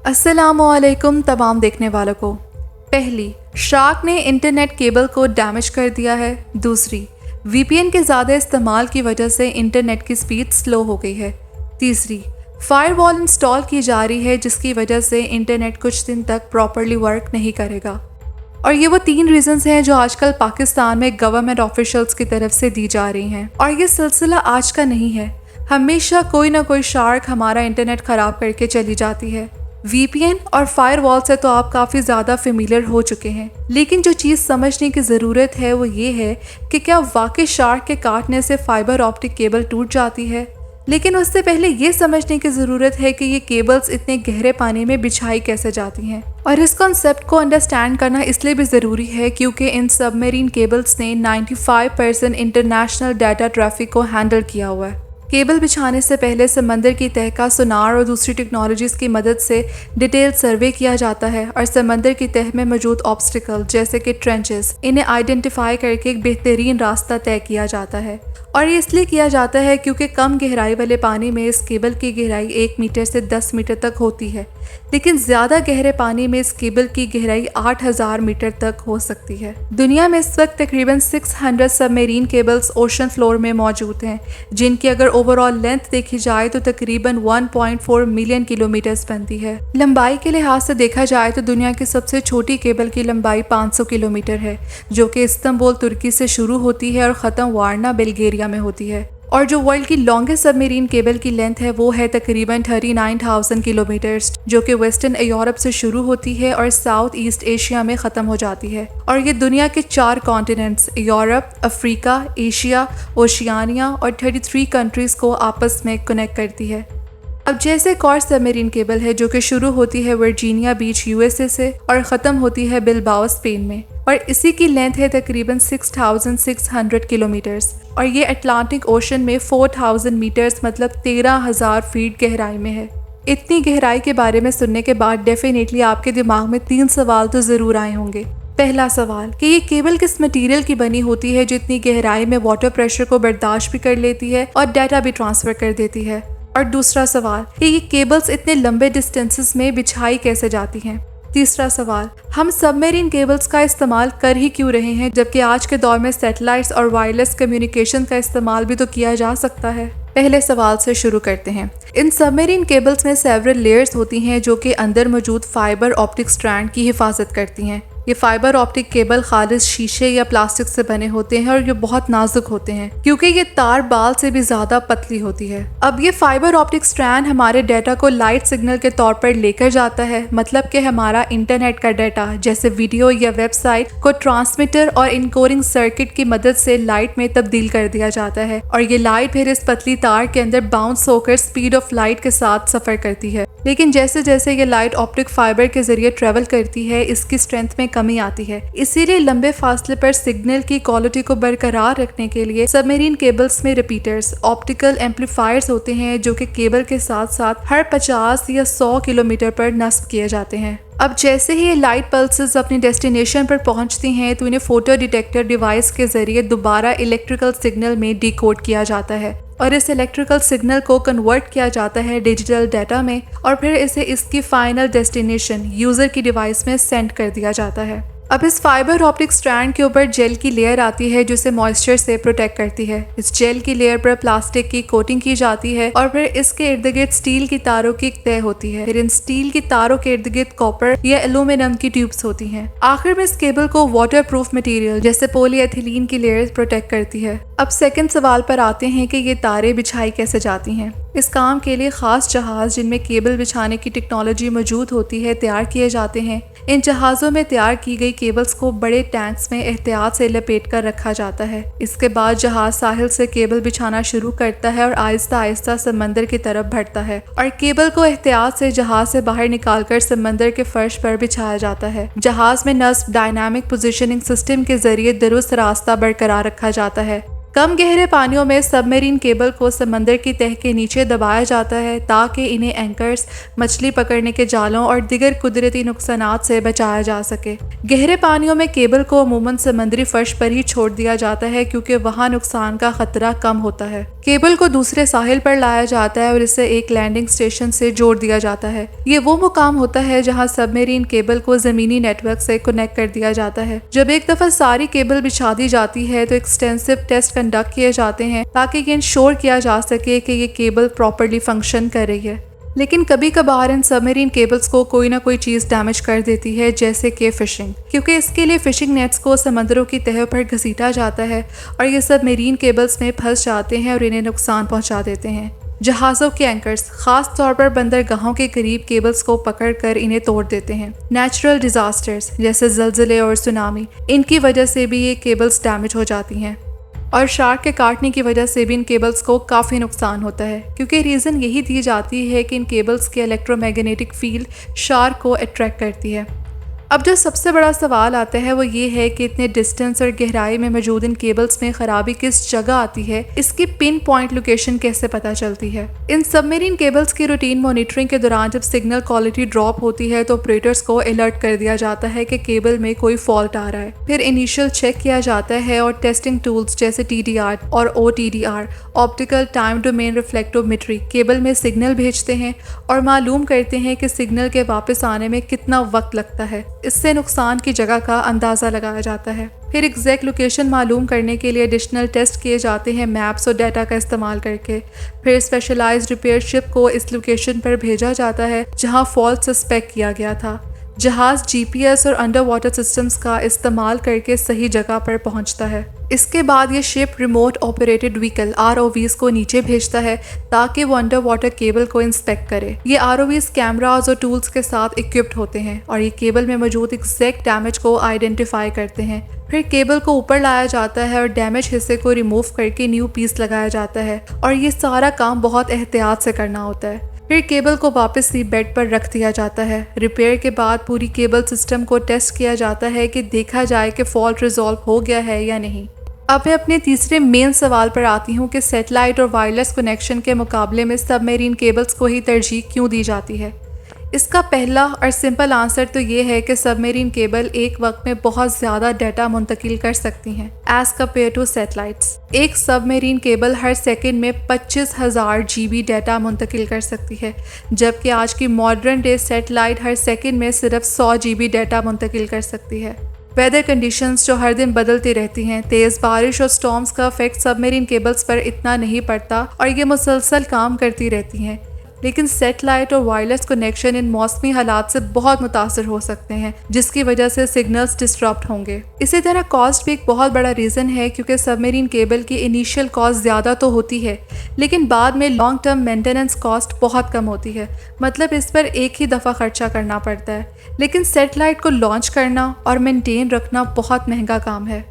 अस्सलामुअलैकुम तमाम देखने वालों को। पहली, शार्क ने इंटरनेट केबल को डैमेज कर दिया है। दूसरी, वीपीएन के ज़्यादा इस्तेमाल की वजह से इंटरनेट की स्पीड स्लो हो गई है। तीसरी, फायरवॉल इंस्टॉल की जा रही है जिसकी वजह से इंटरनेट कुछ दिन तक प्रॉपरली वर्क नहीं करेगा। और ये वो 3 रीजंस हैं जो आजकल पाकिस्तान में गवर्नमेंट ऑफिशियल्स की तरफ से दी जा रही हैं। और ये सिलसिला आज का नहीं है, हमेशा कोई ना कोई शार्क हमारा इंटरनेट ख़राब करके चली जाती है। वीपीएन और फायरवॉल से तो आप काफ़ी ज़्यादा फेमिलियर हो चुके हैं, लेकिन जो चीज़ समझने की ज़रूरत है वो ये है कि क्या वाकई शार्क के काटने से फाइबर ऑप्टिक केबल टूट जाती है। लेकिन उससे पहले ये समझने की ज़रूरत है कि ये केबल्स इतने गहरे पानी में बिछाई कैसे जाती हैं। और इस कॉन्सेप्ट को अंडरस्टैंड करना इसलिए भी ज़रूरी है क्योंकि इन सबमरीन केबल्स ने 95% इंटरनेशनल डाटा ट्रैफिक को हैंडल किया हुआ है। केबल बिछाने से पहले समंदर की तह का सोनार और दूसरी टेक्नोलॉजीज़ की मदद से डिटेल सर्वे किया जाता है और समंदर की तह में मौजूद ऑब्स्टिकल जैसे कि ट्रेंचेस, इन्हें आइडेंटिफाई करके एक बेहतरीन रास्ता तय किया जाता है। और ये इसलिए किया जाता है क्योंकि कम गहराई वाले पानी में इस केबल की गहराई 1 मीटर से 10 मीटर तक होती है, लेकिन ज़्यादा गहरे पानी में इस केबल की गहराई 8000 मीटर तक हो सकती है। दुनिया में इस वक्त तकरीबन 600 सबमरीन केबल्स ओशन फ्लोर में मौजूद हैं, जिनकी अगर ओवरऑल लेंथ देखी जाए तो तकरीबन 1.4 मिलियन किलोमीटर्स बनती है। लंबाई के लिहाज से देखा जाए तो दुनिया की सबसे छोटी केबल की लंबाई 500 किलोमीटर है, जो कि इस्तांबुल तुर्की से शुरू होती है और ख़त्म वारना बल्गेरिया में होती है। और जो वर्ल्ड की लॉन्गेस्ट सबमरीन केबल की लेंथ है वो है तकरीबन 39,000 किलोमीटर्स, जो कि वेस्टर्न यूरोप से शुरू होती है और साउथ ईस्ट एशिया में ख़त्म हो जाती है। और ये दुनिया के 4 continents Europe, Africa, Asia, Oceania और 33 कंट्रीज़ को आपस में कनेक्ट करती है। अब जैसे एक और सबमरीन केबल है जो कि शुरू होती है वर्जीनिया बीच यूएसए से और ख़त्म होती है बिलबाओ स्पेन में, और इसी की लेंथ है तकरीबन 6,600 किलोमीटर्स, और ये अटलांटिक ओशन में 4,000 मीटर्स मतलब 13,000 फीट गहराई में है। इतनी गहराई के बारे में सुनने के बाद डेफिनेटली आपके दिमाग में 3 सवाल तो ज़रूर आए होंगे। पहला सवाल कि ये केबल किस मटेरियल की बनी होती है जो इतनी गहराई में वाटर प्रेशर को बर्दाश्त भी कर लेती है और डाटा भी ट्रांसफ़र कर देती है। और दूसरा सवाल कि ये केबल्स इतने लंबे डिस्टेंसेस में बिछाई कैसे जाती हैं। तीसरा सवाल, हम सबमरीन केबल्स का इस्तेमाल कर ही क्यों रहे हैं जबकि आज के दौर में सैटेलाइट्स और वायरलेस कम्युनिकेशन का इस्तेमाल भी तो किया जा सकता है। पहले सवाल से शुरू करते हैं। इन सबमरीन केबल्स में सेवरल लेयर्स होती हैं जो कि अंदर मौजूद फाइबर ऑप्टिक स्ट्रैंड की हिफाजत करती हैं। ये फाइबर ऑप्टिक केबल खालिस शीशे या प्लास्टिक से बने होते हैं और ये बहुत नाजुक होते हैं क्योंकि ये तार बाल से भी ज्यादा पतली होती है। अब ये फाइबर ऑप्टिक स्ट्रैंड हमारे डाटा को लाइट सिग्नल के तौर पर लेकर जाता है, मतलब कि हमारा इंटरनेट का डाटा जैसे वीडियो या वेबसाइट को ट्रांसमीटर और इनकोडिंग सर्किट की मदद से लाइट में तब्दील कर दिया जाता है, और ये लाइट फिर इस पतली तार के अंदर बाउंस होकर स्पीड ऑफ लाइट के साथ सफर करती है। लेकिन जैसे जैसे ये लाइट ऑप्टिक फाइबर के जरिए ट्रेवल करती है इसकी स्ट्रेंथ में कमी आती है। इसीलिए लंबे फासले पर सिग्नल की क्वालिटी को बरकरार रखने के लिए सबमरीन केबल्स में रिपीटर्स, ऑप्टिकल एम्पलीफायर्स होते हैं जो कि केबल के साथ साथ हर 50 या 100 किलोमीटर पर नस्ब किए जाते हैं। अब जैसे ही ये लाइट पल्सेस अपनी डेस्टिनेशन पर पहुंचती हैं तो इन्हें फोटो डिटेक्टर डिवाइस के जरिए दोबारा इलेक्ट्रिकल सिग्नल में डिकोड किया जाता है, और इस इलेक्ट्रिकल सिग्नल को कन्वर्ट किया जाता है डिजिटल डाटा में, और फिर इसे इसकी फाइनल डेस्टिनेशन यूज़र की डिवाइस में सेंड कर दिया जाता है। अब इस फाइबर ऑप्टिक स्ट्रैंड के ऊपर जेल की लेयर आती है जो इसे मॉइस्चर से प्रोटेक्ट करती है। इस जेल की लेयर पर प्लास्टिक की कोटिंग की जाती है और फिर इसके इर्द गिर्द स्टील की तारों की एक तह होती है। फिर इन स्टील की तारों के इर्द गिर्द कॉपर या एल्यूमिनियम की ट्यूब्स होती हैं। आखिर में इस केबल को वाटर प्रूफ मटेरियल जैसे पॉलीएथिलीन की लेयर प्रोटेक्ट करती है। अब सेकंड सवाल पर आते हैं कि ये तारें बिछाई कैसे जाती हैं। इस काम के लिए खास जहाज जिनमें केबल बिछाने की टेक्नोलॉजी मौजूद होती है तैयार किए जाते हैं। इन जहाज़ों में तैयार की गई केबल्स को बड़े टैंक्स में एहतियात से लपेट कर रखा जाता है। इसके बाद जहाज साहिल से केबल बिछाना शुरू करता है और आहिस्ता आहिस्ता समंदर की तरफ बढ़ता है, और केबल को एहतियात से जहाज से बाहर निकालकर समंदर के फर्श पर बिछाया जाता है। जहाज में नस्ब डायनामिक पोजिशनिंग सिस्टम के जरिए दुरुस्त रास्ता बरकरार रखा जाता है। कम गहरे पानियों में सबमरीन केबल को समंदर की तह के नीचे दबाया जाता है ताकि इन्हें एंकर्स, मछली पकड़ने के जालों और दिगर कुदरती नुकसानात से बचाया जा सके। गहरे पानियों में केबल को अमूमन समंदरी फर्श पर ही छोड़ दिया जाता है क्योंकि वहाँ नुकसान का खतरा कम होता है। केबल को दूसरे साहिल पर लाया जाता है और इसे एक लैंडिंग स्टेशन से जोड़ दिया जाता है। ये वो मुकाम होता है जहाँ सबमरीन केबल को जमीनी नेटवर्क से कनेक्ट कर दिया जाता है। जब एक दफा सारी केबल बिछा दी जाती है तो एक्सटेंसिव टेस्ट कंडक्ट किए जाते हैं ताकि ये इंश्योर किया जा सके कि ये केबल प्रॉपर्ली फंक्शन कर रही है। लेकिन कभी कभार इन सबमरीन केबल्स को कोई ना कोई चीज़ डैमेज कर देती है, जैसे कि फिशिंग, क्योंकि इसके लिए फिशिंग नेट्स को समंदरों की तह पर घसीटा जाता है और ये सबमरीन केबल्स में फंस जाते हैं और इन्हें नुकसान पहुंचा देते हैं। जहाज़ों के एंकर्स खास तौर पर बंदरगाहों के करीब केबल्स को पकड़कर इन्हें तोड़ देते हैं। नेचुरल डिजास्टर्स जैसे जलजिले और सुनामी, इनकी वजह से भी ये केबल्स डैमेज हो जाती हैं और शार्क के काटने की वजह से भी इन केबल्स को काफ़ी नुकसान होता है, क्योंकि रीज़न यही दी जाती है कि इन केबल्स की इलेक्ट्रोमैग्नेटिक फील्ड शार्क को अट्रैक्ट करती है। अब जो सबसे बड़ा सवाल आता है वो ये है कि इतने डिस्टेंस और गहराई में मौजूद इन केबल्स में खराबी किस जगह आती है, इसकी पिन पॉइंट लोकेशन कैसे पता चलती है। इन सबमरीन केबल्स की रूटीन मॉनिटरिंग के दौरान जब सिग्नल क्वालिटी ड्रॉप होती है तो ऑपरेटर्स को अलर्ट कर दिया जाता है कि केबल में कोई फॉल्ट आ रहा है। फिर इनिशियल चेक किया जाता है और टेस्टिंग टूल्स जैसे TDR और OTDR, optical time domain reflectometry, cable में सिग्नल भेजते हैं और मालूम करते हैं कि सिग्नल के वापस आने में कितना वक्त लगता है। इससे नुकसान की जगह का अंदाज़ा लगाया जाता है। फिर एग्जैक्ट लोकेशन मालूम करने के लिए एडिशनल टेस्ट किए जाते हैं मैप्स और डाटा का इस्तेमाल करके। फिर स्पेशलाइज्ड रिपेयर शिप को इस लोकेशन पर भेजा जाता है जहां फॉल्ट सस्पेक्ट किया गया था। जहाज़ GPS और अंडर वाटर सिस्टम्स का इस्तेमाल करके सही जगह पर पहुंचता है। इसके बाद ये ship remote operated vehicle ROVs को नीचे भेजता है ताकि वो अंडर वाटर केबल को इंस्पेक्ट करे। ये ROVs कैमराज और टूल्स के साथ इक्विप्ड होते हैं और ये केबल में मौजूद एग्जैक्ट डैमेज को आइडेंटिफाई करते हैं। फिर केबल को ऊपर लाया जाता है और डैमेज हिस्से को रिमूव करके न्यू पीस लगाया जाता है और ये सारा काम बहुत एहतियात से करना होता है। फिर केबल को वापस सी बेड पर रख दिया जाता है। रिपेयर के बाद पूरी केबल सिस्टम को टेस्ट किया जाता है कि देखा जाए कि फॉल्ट रिजॉल्व हो गया है या नहीं। अब मैं अपने तीसरे मेन सवाल पर आती हूँ कि सैटेलाइट और वायरलेस कनेक्शन के मुकाबले में सबमरीन केबल्स को ही तरजीह क्यों दी जाती है। इसका पहला और सिंपल आंसर तो ये है कि सबमरीन केबल एक वक्त में बहुत ज़्यादा डाटा मुंतकिल कर सकती हैं एज कम्पेयर टू सैटेलाइट्स। एक सबमरीन केबल हर सेकंड में 25,000 GB डाटा मुंतकिल कर सकती है, जबकि आज की मॉडर्न डे सैटेलाइट हर सेकंड में सिर्फ 100 GB डाटा मुंतकिल कर सकती है। वेदर कंडीशंस जो हर दिन बदलती रहती हैं, तेज़ बारिश और स्टॉर्म्स का इफेक्ट सबमरीन केबल्स पर इतना नहीं पड़ता और ये मुसलसल काम करती रहती हैं। लेकिन सैटेलाइट और वायरलेस कनेक्शन इन मौसमी हालात से बहुत मुतासर हो सकते हैं, जिसकी वजह से सिग्नल्स डिस्टरप्ट होंगे। इसी तरह कॉस्ट भी एक बहुत बड़ा रीज़न है, क्योंकि सबमरीन केबल की इनिशियल कॉस्ट ज़्यादा तो होती है लेकिन बाद में लॉन्ग टर्म मेंटेनेंस कॉस्ट बहुत कम होती है। मतलब इस पर एक ही दफ़ा खर्चा करना पड़ता है। लेकिन सैटेलाइट को लॉन्च करना और मेंटेन रखना बहुत महंगा काम है।